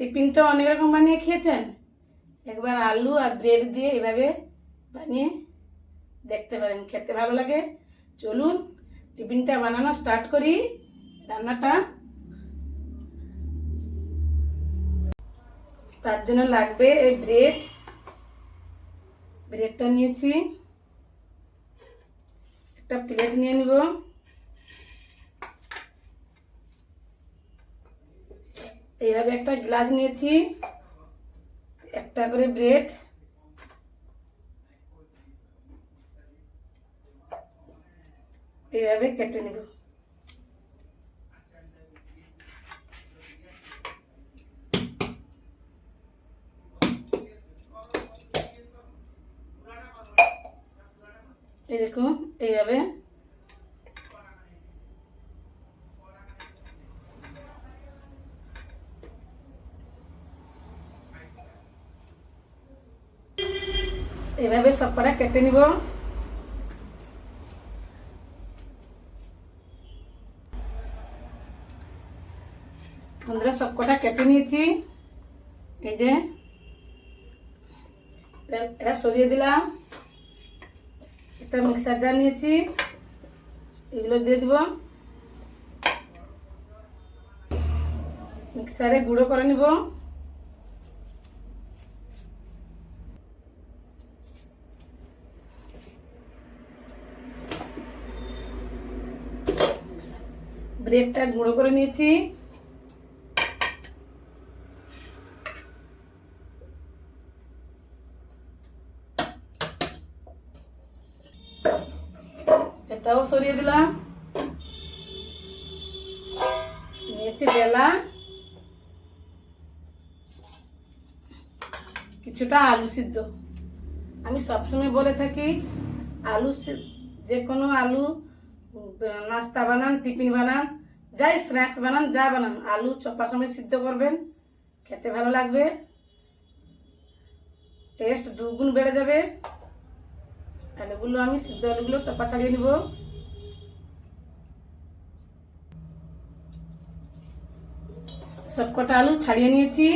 Tiffin তো অনেক রকম বানিয়ে খেয়েছেন, একবার আলু আর ব্রেড দিয়ে এভাবে বানিয়ে দেখতে পারেন, খেতে ভালো লাগে। চলুন টিফিনটা বানানো স্টার্ট করি রান্নাটা। তার জন্য লাগবে এই ব্রেডটা নিয়েছি, একটা প্লেট নিয়ে নিব, এইভাবে একটা গ্লাস নিয়েছি, একটা করে ব্রেড এইভাবে কেটে নেব। এই দেখুন এইভাবে এইভাবে সব কটা কেটে নিব। বন্ধুরা সব কটা কেটে নিয়েছি, এই যে এটা সরিয়ে দিলাম। একটা মিক্সার জার নিয়েছি, এগুলো দিয়ে দিব, মিক্সারে গুঁড়ো করে নিব। ব্রেডটা গুঁড়ো করে নিয়েছি, এটাও সরিয়ে দিলাম। নিয়েছি বেলা, কিছুটা আলু সিদ্ধ। আমি সবসময় বলে থাকি যে কোনো আলু নাস্তা বানান, টিফিন বানান, যাই স্ন্যাক্স বানান, যা বানান, আলু চপার সময় সিদ্ধ করবেন, খেতে ভালো লাগবে, টেস্ট দুগুণ বেড়ে যাবে। আলুগুলো আমি সিদ্ধ আলুগুলো চপা ছাড়িয়ে নিব। সবকটা আলু ছাড়িয়ে নিয়েছি।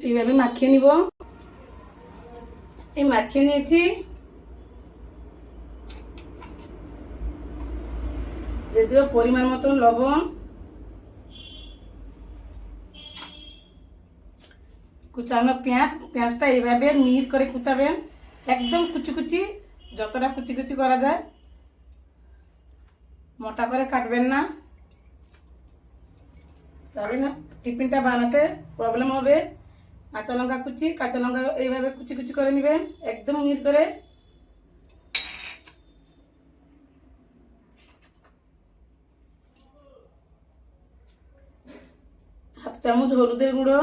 এইভাবে মাখিয়ে নিব। এই মাখিয়ে নিয়েছি, দিয়ে দেব পরিমাণ মতন লবণ, কুচানো পেঁয়াজটা এইভাবে মিহির করে কুচাবেন, একদম কুচি কুচি, যতটা কুচি কুচি করা যায়, মোটা করে কাটবেন না, তাহলে না টিফিনটা বানাতে প্রবলেম হবে। কাঁচা লঙ্কা এইভাবে কুচি কুচি করে নেবেন, একদম মিহির করে। হাফ চামচ হলুদের গুঁড়ো,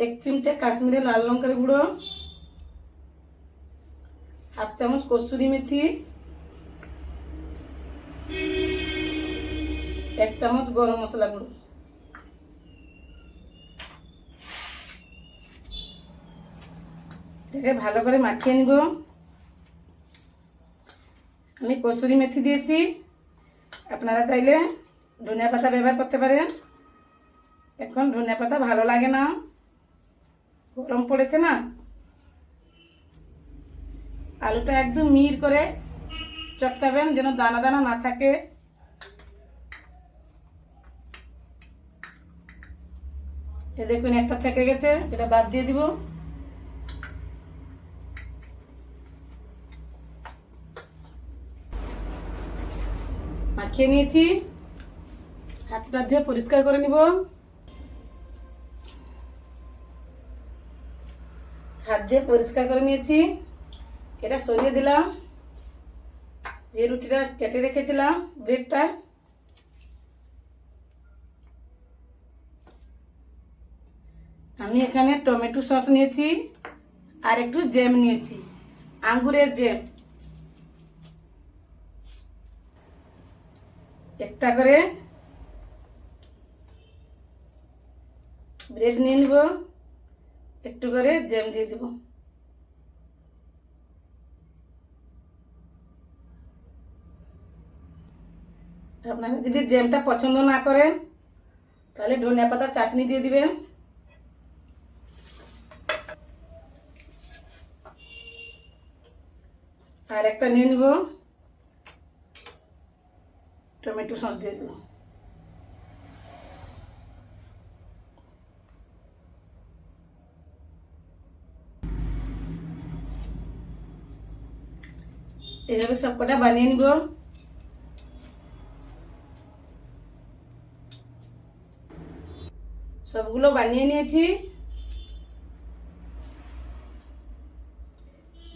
1 চিমটে কাশ্মীরি লাল লঙ্কার গুঁড়ো, হাফ চামচ কসুরি মেথি, 1 চামচ গরম মশলা গুঁড়ো। এটাকে ভালো করে মাখিয়ে নিব। আমি কসুরি মেথি দিয়েছি, আপনারা চাইলে ধনিয়া পাতা ব্যবহার করতে পারেন। এখন ধনিয়া পাতা ভালো লাগে না, গরম পড়েছে না। আলুটা একদম মিহির করে চটকাবেন, যেন দানা দানা না থাকে। এ দেখুন একটা থেকে গেছে, এটা বাদ দিয়ে দিব। মাখিয়ে নিয়েছি, হাতটা ধুয়ে পরিষ্কার করে নিব। হাত দিয়ে পরিষ্কার করে নিয়েছি, এটা সরিয়ে দিলাম। যে রুটিটা কেটে রেখেছিলাম, ব্রেডটা, আমি এখানে টমেটো সস নিয়েছি আর একটু জ্যাম নিয়েছি, আঙ্গুরের জ্যাম। একটা করে ব্রেড নিয়ে নিব, একটু করে জ্যাম দিয়ে দিব। আপনারা যদি জ্যামটা পছন্দ না করেন তাহলে ধনিয়া পাতার চাটনি দিয়ে দিবেন। আর একটা নিয়ে নিব টমেটো সস দিয়ে দেব। এইভাবে সবকটা বানিয়ে নিব। সবগুলো বানিয়ে নিয়েছি।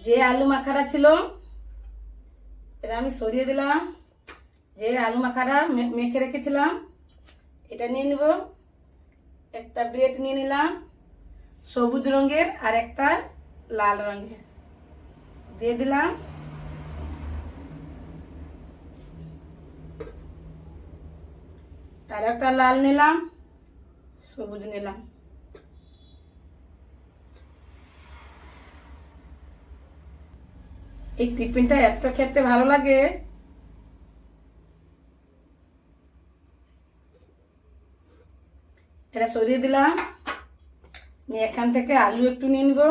যে আলু মাখাটা ছিল এটা আমি সরিয়ে দিলাম। যে আলু মাখাটা মেখে রেখেছিলাম এটা নিয়ে নিব। একটা ব্রেড নিয়ে নিলাম সবুজ রঙের আর একটা লাল রঙের, দিয়ে দিলাম। আর একটা লাল নিলাম, সবুজ নিলাম। এই টিফিনটা এত খেতে ভালো লাগে। এটা সরিয়ে দিলাম। আমি এখান থেকে আলু একটু নিয়ে নিব।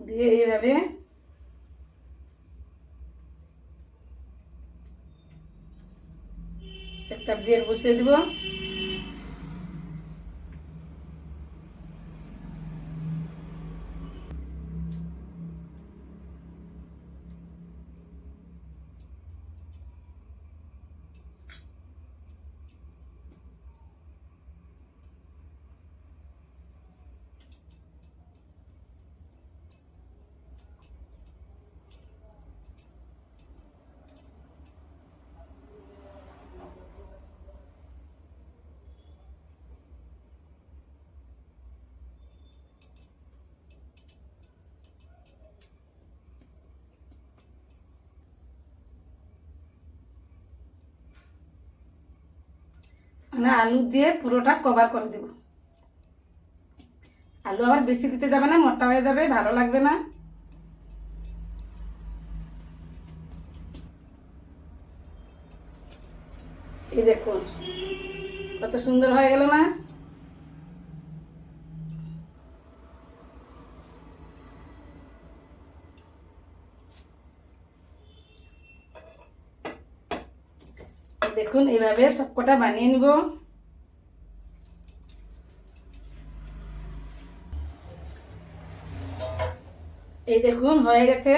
দিয়ে এইভাবে একটা ব্রেড বসিয়ে দিব। মানে আলু দিয়ে পুরোটা কভার করে দেব। আলু আবার বেশি দিতে যাবে না, মোটা হয়ে যাবে, ভালো লাগবে না। এই দেখুন কত সুন্দর হয়ে গেল না। দেখুন এইভাবে সবকটা বানিয়ে নিব। এই দেখুন হয়ে গেছে।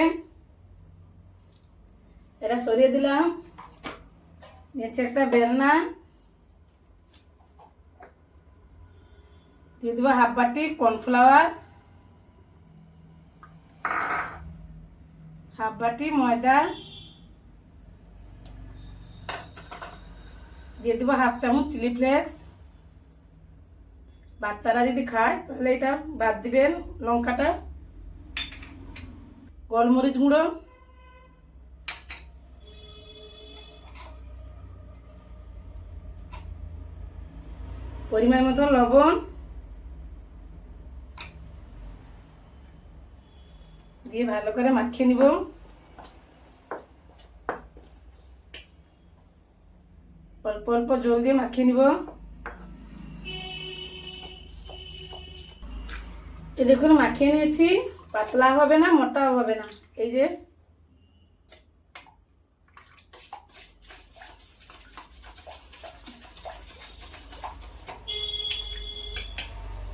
এটা সরিয়ে দিলাম। নিচে একটা বেলনা দিয়ে দেবো, হাফ বাটি কর্নফ্লাওয়ার, হাফ বাটি ময়দা, দিয়ে দেবো হাফ চামচ চিলি ফ্লেক্স। বাচ্চারা যদি খায় তাহলে এটা বাদ দিবেন লঙ্কাটা। গোলমরিচ গুঁড়ো, পরিমাণ মতো লবণ দিয়ে ভালো করে মাখিয়ে নিব। অল্প অল্প জল দিয়ে মাখিয়ে নিব। এই দেখুন মাখিয়ে নিয়েছি। পাতলা হবে না, মোটাও হবে না। এই যে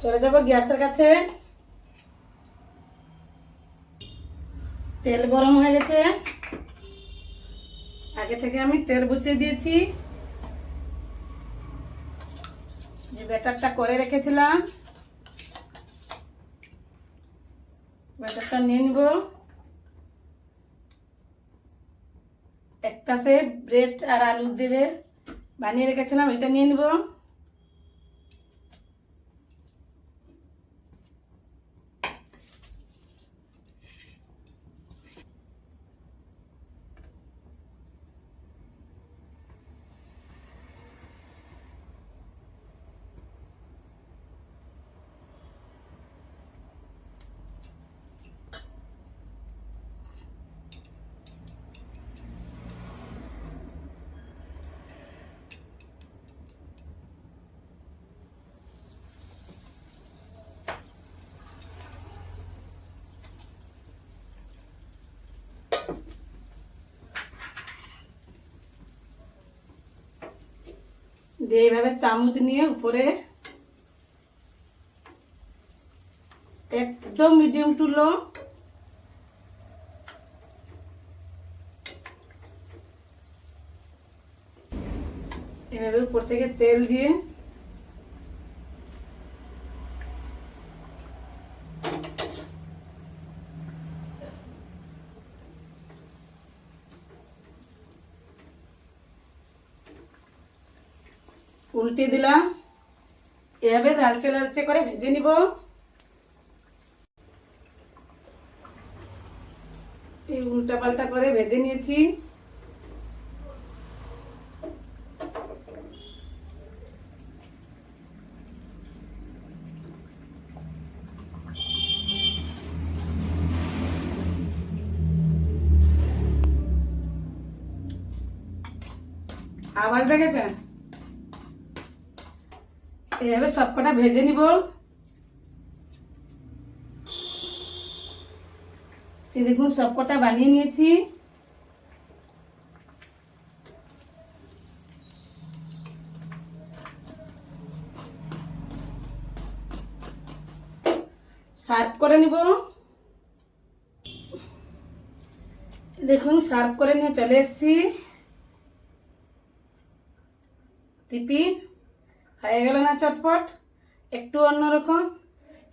চলে যাব গ্যাসের কাছে। তেল গরম হয়ে গেছে। আগে থেকে আমি তেল বসিয়ে দিয়েছি। যে ব্যাটারটা করে রেখেছিলাম ব্যাটারটা নিয়ে নিব। একটা সে ব্রেড আর আলু দিয়ে বানিয়ে রেখেছিলাম এটা নিয়ে নিব। দিয়ে এইভাবে চামচ নিয়ে উপরে একদম মিডিয়াম টু লো এভাবে উপর থেকে তেল দিয়ে উল্টে দিলাম। এভাবে লালচে লালচে করে ভেজে নিব। এই উল্টা পাল্টা করে ভেজে নিয়েছি। আওয়াজ দেখেছেন? এইভাবে সবকটা ভেজে নিব। দেখুন সবকটা বানিয়ে নিয়েছি। সার্ভ করে নিব। দেখুন সার্ভ করে নিয়ে চলে এসেছি। টিফিন হয়ে গেল না চটপট? একটু অন্যরকম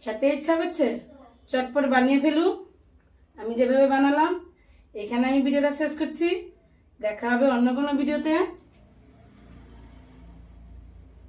খেতে ইচ্ছা করছে, চটপট বানিয়ে ফেলুন। আমি যেভাবে বানালাম। এখানে আমি ভিডিওটা শেষ করছি। দেখা হবে অন্য কোনো ভিডিওতে।